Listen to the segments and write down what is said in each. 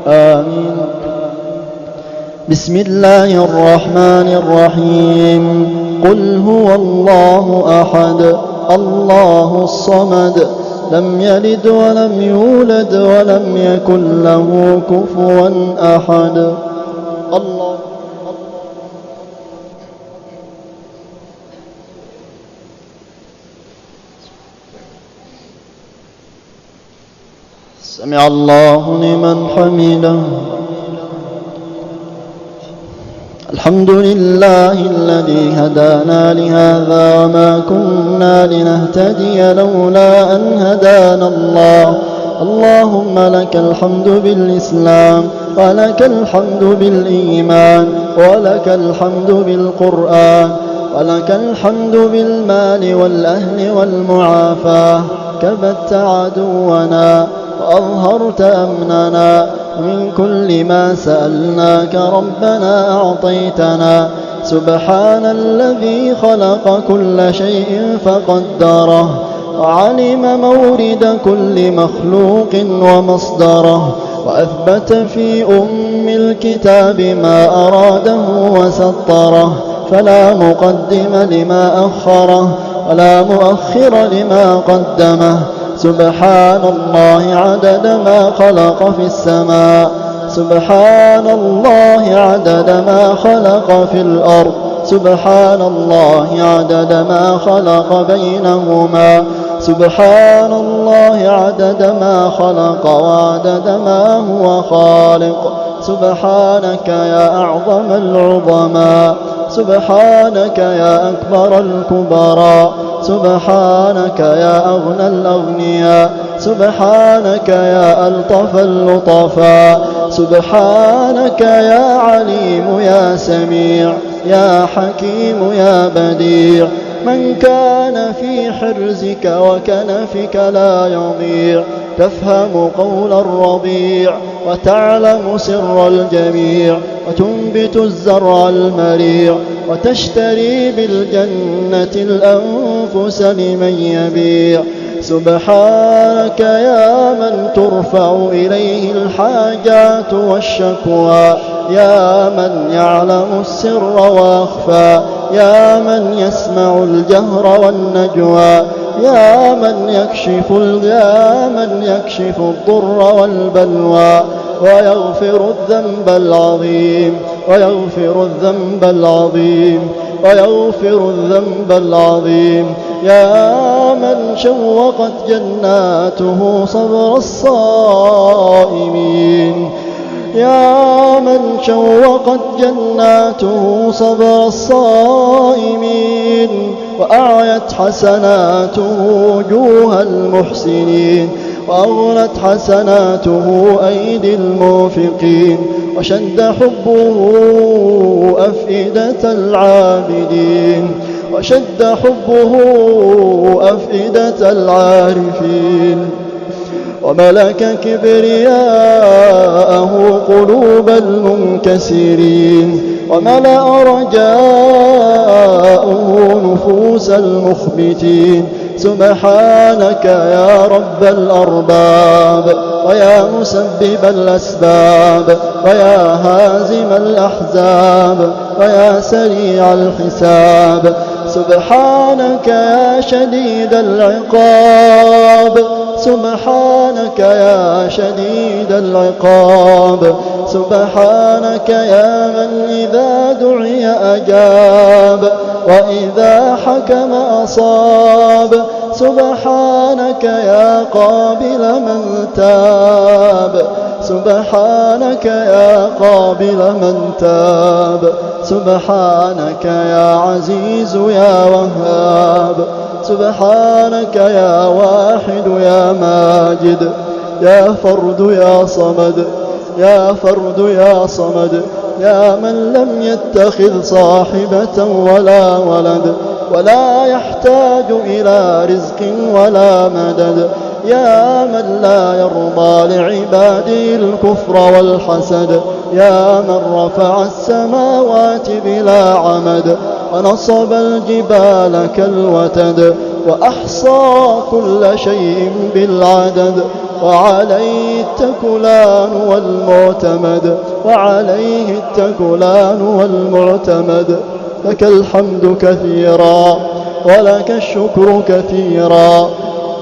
آمين. بسم الله الرحمن الرحيم. قل هو الله أحد الله الصمد لم يلد ولم يولد ولم يكن له كفوا أحد. الله. سمع الله لمن حمده. الحمد لله الذي هدانا لهذا وما كنا لنهتدي لولا أن هدانا الله. اللهم لك الحمد بالإسلام ولك الحمد بالإيمان ولك الحمد بالقرآن ولك الحمد بالمال والأهل والمعافاة. كبت عدونا وأظهرت أمننا من كل ما سألناك ربنا أعطيتنا. سبحان الذي خلق كل شيء فقدره وعلم مورد كل مخلوق ومصدره وأثبت في أم الكتاب ما أراده وسطره فلا مقدم لما أخره ولا مؤخر لما قدمه. سبحان الله عدد ما خلق في السماء. سبحان الله عدد ما خلق في الأرض. سبحان الله عدد ما خلق بينهما. سبحان الله عدد ما خلق وعدد ما هو خالق. سبحانك يا أعظم العظماء. سبحانك يا أكبر الكبراء. سبحانك يا أغنى الأغنياء. سبحانك يا ألطف اللطفاء. سبحانك يا عليم يا سميع يا حكيم يا بديع. من كان في حرزك وكنفك لا يضيع. تفهم قول الرضيع وتعلم سر الجميع وتنبت الزرع المريع وتشتري بالجنة الأنفس لمن يبيع. سبحانك يا من ترفع إليه الحاجات والشكوى. يا من يعلم السر وأخفى. يا من يسمع الجهر والنجوى. يا من يكشف الضر والبلوى ويغفر الذنب العظيم ويغفر الذنب العظيم ويغفر الذنب العظيم. يا من شوقت جناته صبر الصائمين. يا من شوقت جناته صبر الصائمين وأعيت حسناته وجوه المحسنين وأغنت حسناته أيدي الموفقين وشد حبه أفئدة العابدين وشد حبه أفئدة العارفين وملك كبرياءه قلوب المنكسرين وملأ رجاءه نفوس المخبتين. سبحانك يا رب الأرباب ويا مسبب الأسباب ويا هازم الأحزاب ويا سريع الحساب. سبحانك يا شديد العقاب. سبحانك يا شديد العقاب. سبحانك يا من إذا دعي أجاب وإذا حكم أصاب. سبحانك يا قابل من تاب. سبحانك يا قابل من تاب. سبحانك يا عزيز يا وهاب. سبحانك يا واحد يا ماجد يا فرد يا صمد يا فرد يا صمد. يا من لم يتخذ صاحبة ولا ولد ولا يحتاج إلى رزق ولا مدد. يا من لا يرضى لعباده الكفر والحسد. يا من رفع السماوات بلا عمد ونصب الجبال كالوتد وأحصى كل شيء بالعدد. وعليه التكلان والمعتمد، وعليه التكلان والمعتمد. لك الحمد كثيرا ولك الشكر كثيرا،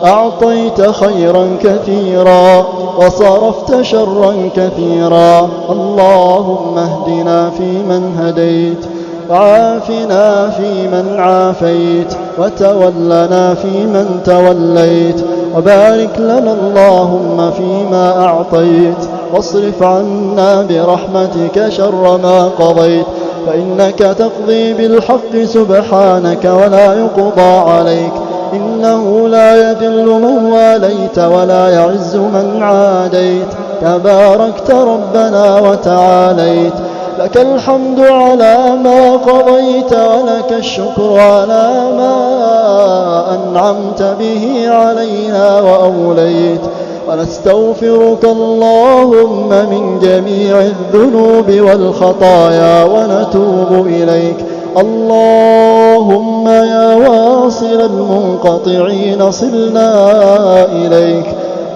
أعطيت خيرا كثيرا وصرفت شرا كثيرا. اللهم اهدنا فيمن هديت، وعافنا فيمن عافيت، وتولنا فيمن توليت، وبارك لنا اللهم فيما أعطيت، واصرف عنا برحمتك شر ما قضيت، فإنك تقضي بالحق سبحانك ولا يقضى عليك، إنه لا يذل من واليت ولا يعز من عاديت، تباركت ربنا وتعاليت. لك الحمد على ما قضيت، ولك الشكر على ما أنعمت به علينا وأوليت، ونستغفرك اللهم من جميع الذنوب والخطايا ونتوب إليك. اللهم يا واصل المنقطعين صلنا إليك.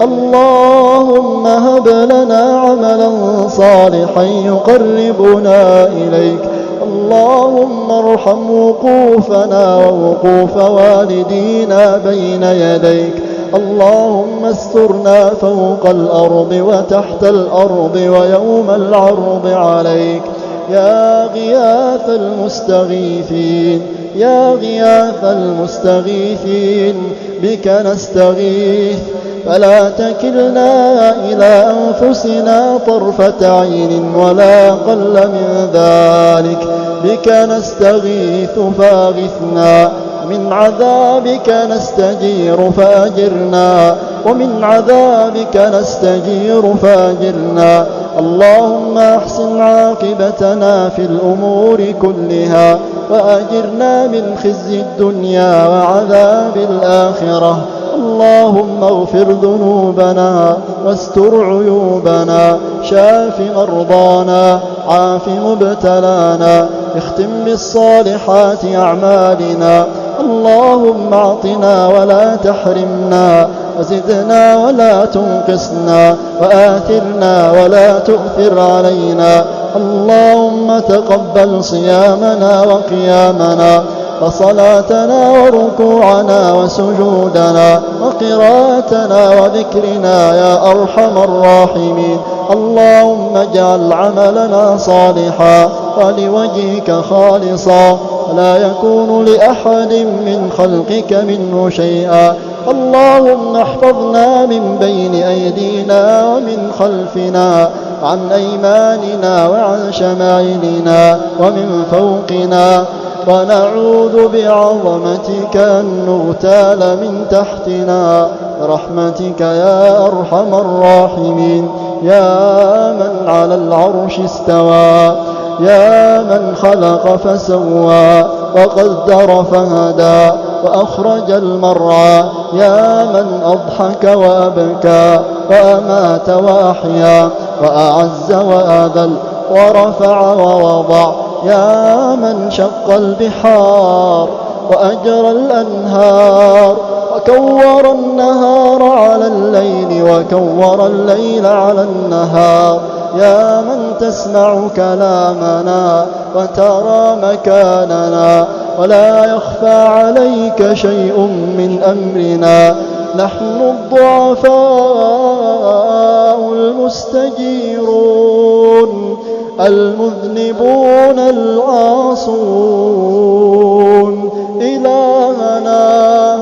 اللهم هب لنا عملا صالحا يقربنا إليك. اللهم ارحم وقوفنا ووقوف والدينا بين يديك. اللهم استرنا فوق الأرض وتحت الأرض ويوم العرض عليك. يا غياث المستغيثين، يا غياث المستغيثين، بك نستغيث، فلا تكلنا إلى أنفسنا طرفة عين ولا أقل من ذلك. بك نستغيث فاغثنا، من عذابك نستجير فأجرنا، ومن عذابك نستجير فأجرنا. اللهم أحسن عاقبتنا في الأمور كلها، وأجرنا من خزي الدنيا وعذاب الآخرة. اللهم اغفر ذنوبنا واستر عيوبنا، شاف مرضانا، عاف مبتلانا، اختم بالصالحات أعمالنا. اللهم اعطنا ولا تحرمنا، وزدنا ولا تنقصنا، وآثرنا ولا تؤثر علينا. اللهم تقبل صيامنا وقيامنا، وصلاتنا وركوعنا وسجودنا، وقراءتنا وذكرنا يا أرحم الراحمين. اللهم اجعل عملنا صالحا ولوجهك خالصا، ولا يكون لأحد من خلقك منه شيئا. اللهم احفظنا من بين أيدينا ومن خلفنا، عن أيماننا وعن شمائلنا ومن فوقنا، ونعوذ بعظمتك أن نغتال من تحتنا برحمتك يا أرحم الراحمين. يا من على العرش استوى، يا من خلق فسوى، وقدر فهدى، وأخرج المرعى، يا من أضحك وأبكى، وأمات وأحيا، وأعز وأذل، ورفع ووضع، يا من شق البحار وأجرى الأنهار، وكور النهار على الليل، وكور الليل على النهار، يا من تسمع كلامنا وترى مكاننا، ولا يخفى عليك شيء من أمرنا. نحن الضعفاء المستجيرون، المذنبون العاصون. إلهنا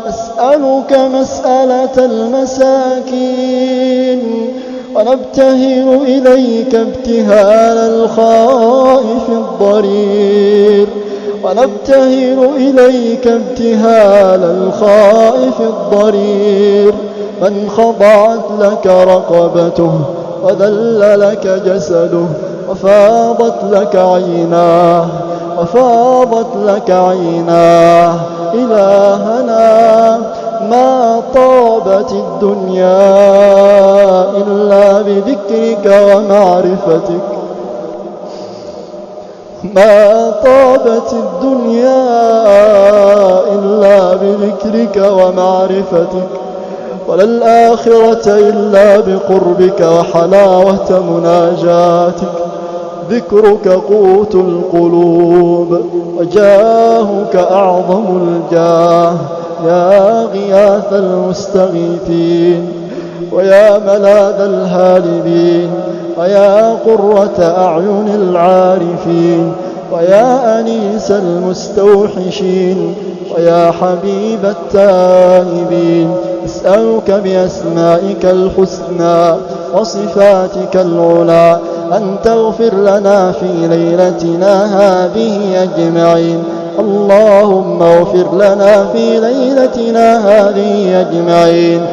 أسألك مسألة المساكين، ونبتهل إليك ابتهال الخائف الضرير، ونبتهل إليك ابتهال الخائف الضرير، من خضعت لك رقبته، وذل لك جسده، وفاضت لك عيناه، وفاضت لك عيناه. إلهنا ما طابت الدنيا إلا بذكرك ومعرفتك، ما طابت الدنيا إلا بذكرك ومعرفتك، ولا الآخرة إلا بقربك وحلاوة مناجاتك. ذكرك قوت القلوب وجاهك أعظم الجاه، يا غياث المستغيثين ويا ملاذ الهالبين ويا قرة أعين العارفين ويا أنيس المستوحشين ويا حبيب التائبين. أسألك بأسمائك الحسنى وصفاتك العلى أن تغفر لنا في ليلتنا هذه أجمعين. اللهم اغفر لنا في ليلتنا هذه أجمعين،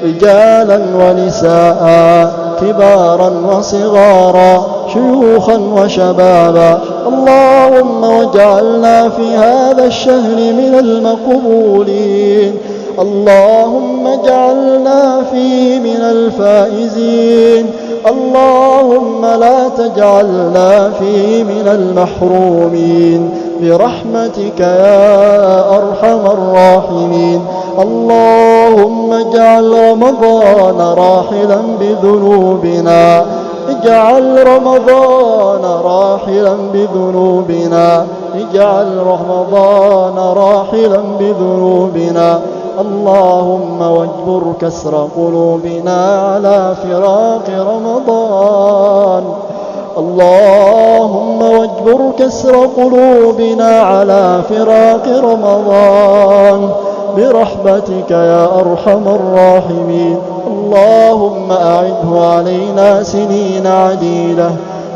رجالا ونساء، كبارا وصغارا، شيوخا وشبابا. اللهم واجعلنا في هذا الشهر من المقبولين. اللهم اجعلنا فيه من الفائزين. اللهم لا تجعلنا فيه من المحرومين برحمتك يا أرحم الراحمين. اللهم اجعل رمضان راحلا بذنوبنا، اجعل رمضان راحلا بذنوبنا، اجعل رمضان راحلا بذنوبنا. اللهم واجبر كسر قلوبنا على فراق رمضان. اللهم واجبر كسر قلوبنا على فراق رمضان برحمتك يا أرحم الراحمين. اللهم أعده علينا سنين عديدة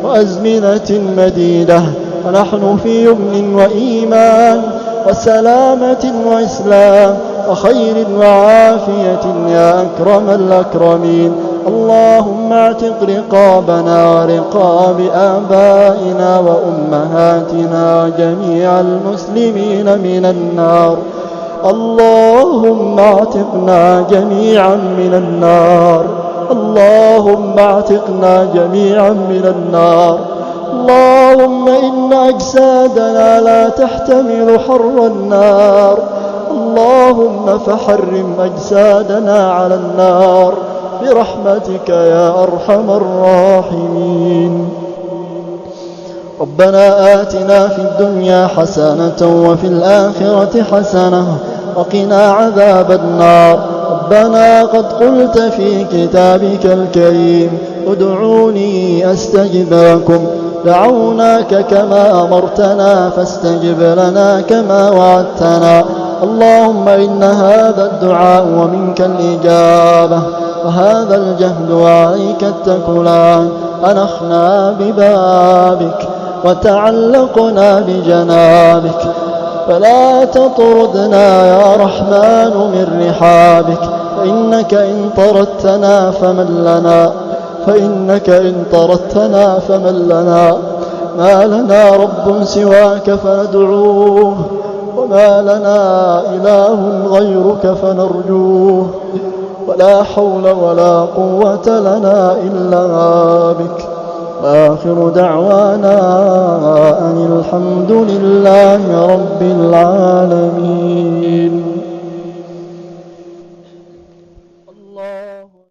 وأزمنة مديدة، ونحن في يمن وإيمان وسلامة وإسلام وخير وعافية يا أكرم الأكرمين. اللهم اعتق رقابنا ورقاب آبائنا وأمهاتنا وجميع المسلمين من النار. اللهم اعتقنا جميعا من النار. اللهم اعتقنا جميعا من النار. اللهم إن أجسادنا لا تحتمل حر النار، اللهم فحرم أجسادنا على النار برحمتك يا أرحم الراحمين. ربنا آتنا في الدنيا حسنة وفي الآخرة حسنة وقنا عذاب النار. ربنا قد قلت في كتابك الكريم ادعوني أستجب لكم. دعوناك كما أمرتنا فاستجب لنا كما وعدتنا. اللهم إن هذا الدعاء ومنك الإجابة، وهذا الجهد وعليك التكلان. أنخنا ببابك وتعلقنا بجنابك، فلا تطردنا يا رحمن من رحابك. فإنك إن طردتنا فمن لنا، فإنك إن طردتنا فمن لنا. ما لنا رب سواك فندعوه، وما لنا إله غيرك فنرجوه، ولا حول ولا قوة لنا إلا بك. آخر دعوانا أن الحمد لله رب العالمين.